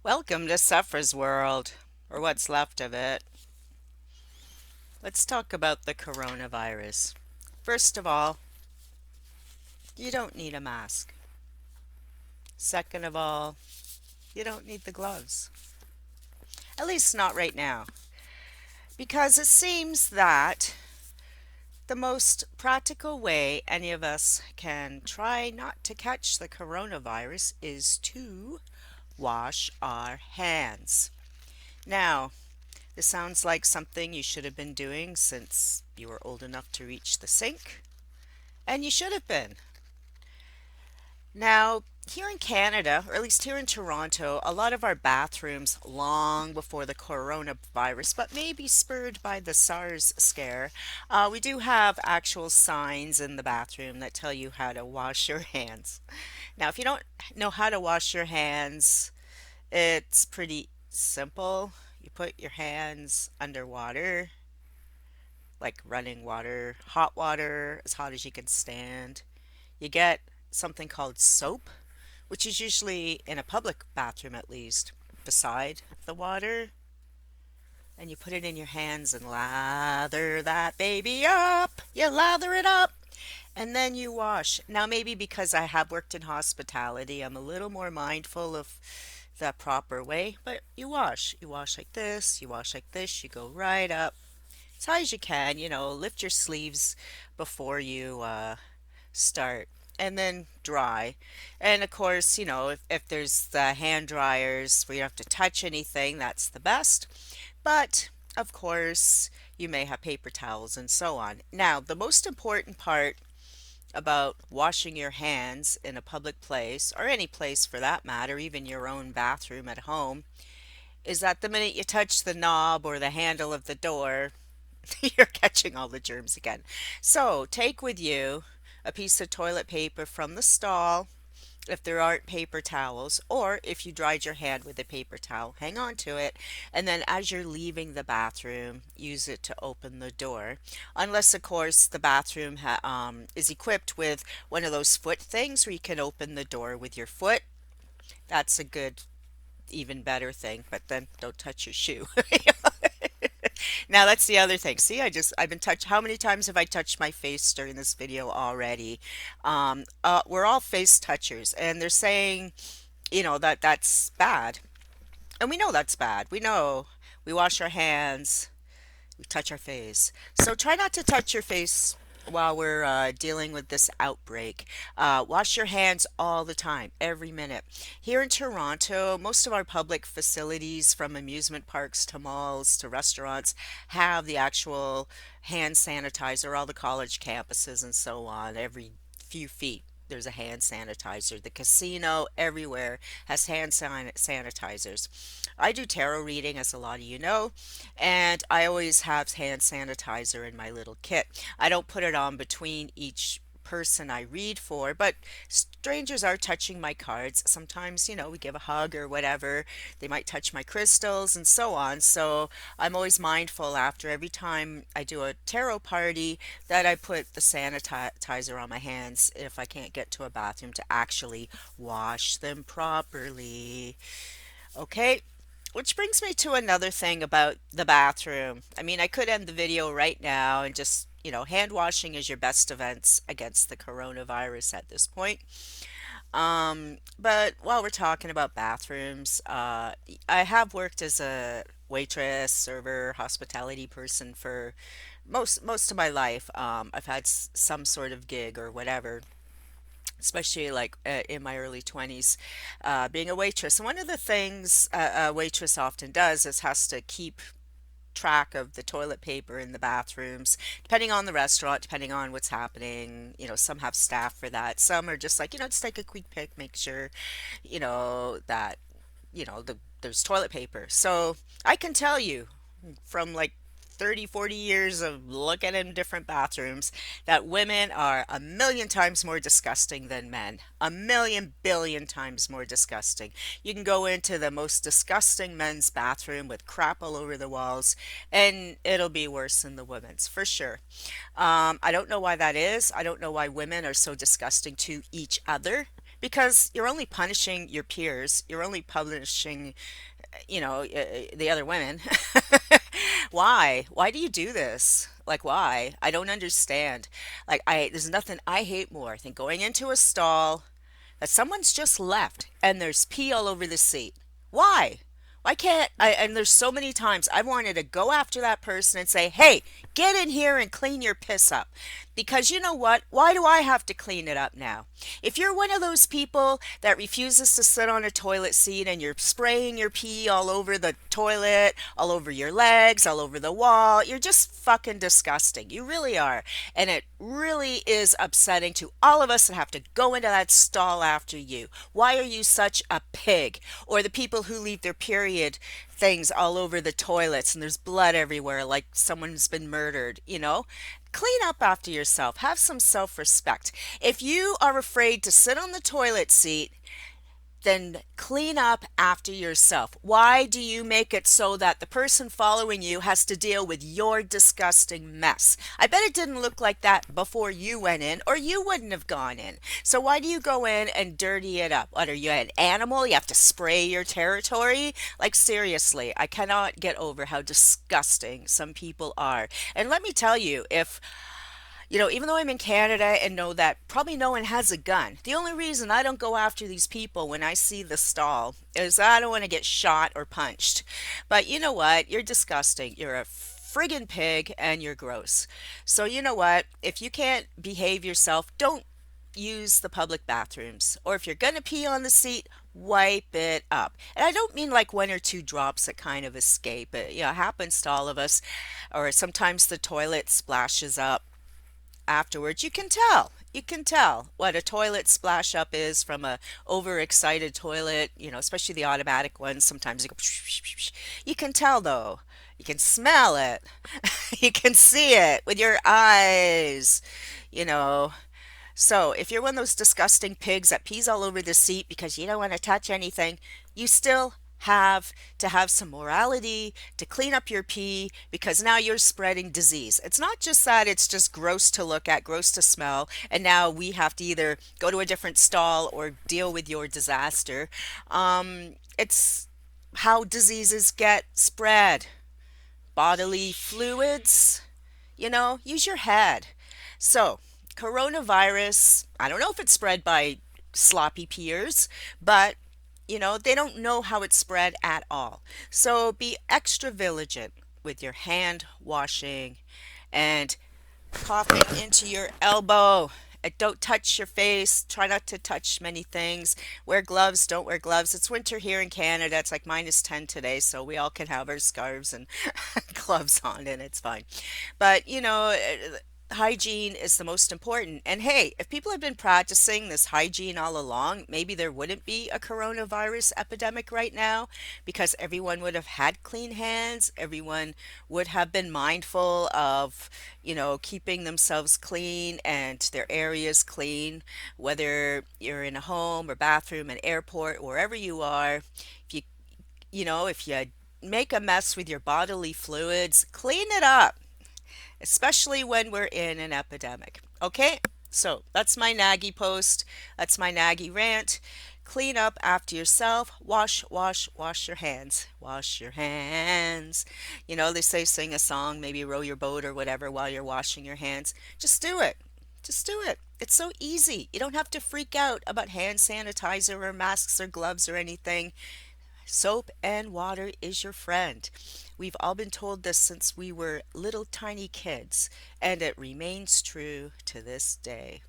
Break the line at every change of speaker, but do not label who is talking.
Welcome to Sephra's world, or what's left of it. Let's talk about the coronavirus. First of all, you don't need a mask. Second of all, you don't need the gloves. At least not right now. Because it seems that the most practical way any of us can try not to catch the coronavirus is to wash our hands. Now, this sounds like something you should have been doing since you were old enough to reach the sink, and you should have been. Now, here in Canada, or at least here in Toronto, a lot of our bathrooms, long before the coronavirus, but maybe spurred by the SARS scare, we do have actual signs in the bathroom that tell you how to wash your hands. Now, if you don't know how to wash your hands, it's pretty simple. You put your hands under water, like running water, hot water, as hot as you can stand. You get something called soap, which is usually in a public bathroom at least, beside the water. And you put it in your hands and lather that baby up. You lather it up. And then you wash. Now, maybe because I have worked in hospitality, I'm a little more mindful of the proper way, but you wash. You wash like this, you wash like this, you go right up as high as you can, lift your sleeves before you start. And then dry. And of course, if there's the hand dryers where you don't have to touch anything, that's the best. But of course, you may have paper towels and so on. Now, the most important part about washing your hands in a public place, or any place for that matter, even your own bathroom at home, is that the minute you touch the knob or the handle of the door, you're catching all the germs again. So take with you a piece of toilet paper from the stall if there aren't paper towels, or if you dried your hand with a paper towel, hang on to it, and then as you're leaving the bathroom, use it to open the door. Unless, of course, the bathroom is equipped with one of those foot things where you can open the door with your foot. That's a good, even better thing, but then don't touch your shoe. Now that's the other thing. See, I've been touched. How many times have I touched my face during this video already? We're all face touchers, and they're saying, that that's bad, and we know that's bad. We know we wash our hands, we touch our face. So try not to touch your face while we're dealing with this outbreak. Wash your hands all the time, every minute. Here in Toronto, most of our public facilities, from amusement parks to malls to restaurants, have the actual hand sanitizer, all the college campuses and so on, every few feet. There's a hand sanitizer. The casino everywhere has sanitizers. I do tarot reading, as a lot of you know, and I always have hand sanitizer in my little kit. I don't put it on between each person I read for, but strangers are touching my cards. Sometimes, we give a hug or whatever. They might touch my crystals and so on. So I'm always mindful after every time I do a tarot party that I put the sanitizer on my hands if I can't get to a bathroom to actually wash them properly. Okay, which brings me to another thing about the bathroom. I mean, I could end the video right now and just, hand washing is your best defense against the coronavirus at this point. But while we're talking about bathrooms, I have worked as a waitress, server, hospitality person for most of my life. I've had some sort of gig or whatever, especially like in my early 20s, being a waitress. And one of the things a waitress often does is has to keep track of the toilet paper in the bathrooms, depending on the restaurant, depending on what's happening. Some have staff for that. Some are just like, just take a quick pick, make sure, that, there's toilet paper. So I can tell you from like 30, 40 years of looking in different bathrooms that women are a million times more disgusting than men. A million billion times more disgusting. You can go into the most disgusting men's bathroom with crap all over the walls, and it'll be worse than the women's, for sure. I don't know why that is. I don't know why women are so disgusting to each other. because you're only punishing your peers. You're only punishing, the other women. Why? Why do you do this? Like, why? I don't understand. There's nothing I hate more than going into a stall that someone's just left and there's pee all over the seat. Why? Why can't I? And there's so many times I wanted to go after that person and say, hey, get in here and clean your piss up. Because you know what? Why do I have to clean it up now? If you're one of those people that refuses to sit on a toilet seat and you're spraying your pee all over the toilet, all over your legs, all over the wall, you're just fucking disgusting. You really are. And it really is upsetting to all of us that have to go into that stall after you. Why are you such a pig? Or the people who leave their period things all over the toilets and there's blood everywhere like someone's been murdered. Clean up after yourself. Have some self respect. If you are afraid to sit on the toilet seat, then clean up after yourself. Why do you make it so that the person following you has to deal with your disgusting mess? I bet it didn't look like that before you went in, or you wouldn't have gone in. So why do you go in and dirty it up? What are you, an animal? You have to spray your territory? Like, seriously, I cannot get over how disgusting some people are. And let me tell you, if even though I'm in Canada and know that probably no one has a gun, the only reason I don't go after these people when I see the stall is I don't want to get shot or punched. But you know what? You're disgusting. You're a friggin' pig and you're gross. So you know what? If you can't behave yourself, don't use the public bathrooms. Or if you're going to pee on the seat, wipe it up. And I don't mean like one or two drops that kind of escape. It happens to all of us. Or sometimes the toilet splashes up afterwards. You can tell what a toilet splash up is from a overexcited toilet, especially the automatic ones. Sometimes you go, you can tell though. You can smell it. You can see it with your eyes, you know. So, if you're one of those disgusting pigs that pees all over the seat because you don't want to touch anything, you still have to have some morality to clean up your pee because now you're spreading disease. It's not just that it's just gross to look at, gross to smell, and now we have to either go to a different stall or deal with your disaster. It's how diseases get spread. Bodily fluids, use your head. So, coronavirus, I don't know if it's spread by sloppy peers, but they don't know how it's spread at all. So be extra vigilant with your hand washing and coughing into your elbow. Don't touch your face. Try not to touch many things. Wear gloves. Don't wear gloves. It's winter here in Canada. It's like -10 today, so we all can have our scarves and gloves on, and it's fine. But, hygiene is the most important. And hey, if people have been practicing this hygiene all along, maybe there wouldn't be a coronavirus epidemic right now because everyone would have had clean hands. Everyone would have been mindful of, keeping themselves clean and their areas clean, whether you're in a home or bathroom, an airport, wherever you are. If if you make a mess with your bodily fluids, clean it up, especially when we're in an epidemic. Okay? So that's my naggy post. That's my naggy rant. Clean up after yourself. Wash, wash, wash your hands. Wash your hands. They say sing a song, maybe row your boat or whatever while you're washing your hands. Just do it. Just do it. It's so easy. You don't have to freak out about hand sanitizer or masks or gloves or anything. Soap and water is your friend. We've all been told this since we were little tiny kids, and it remains true to this day.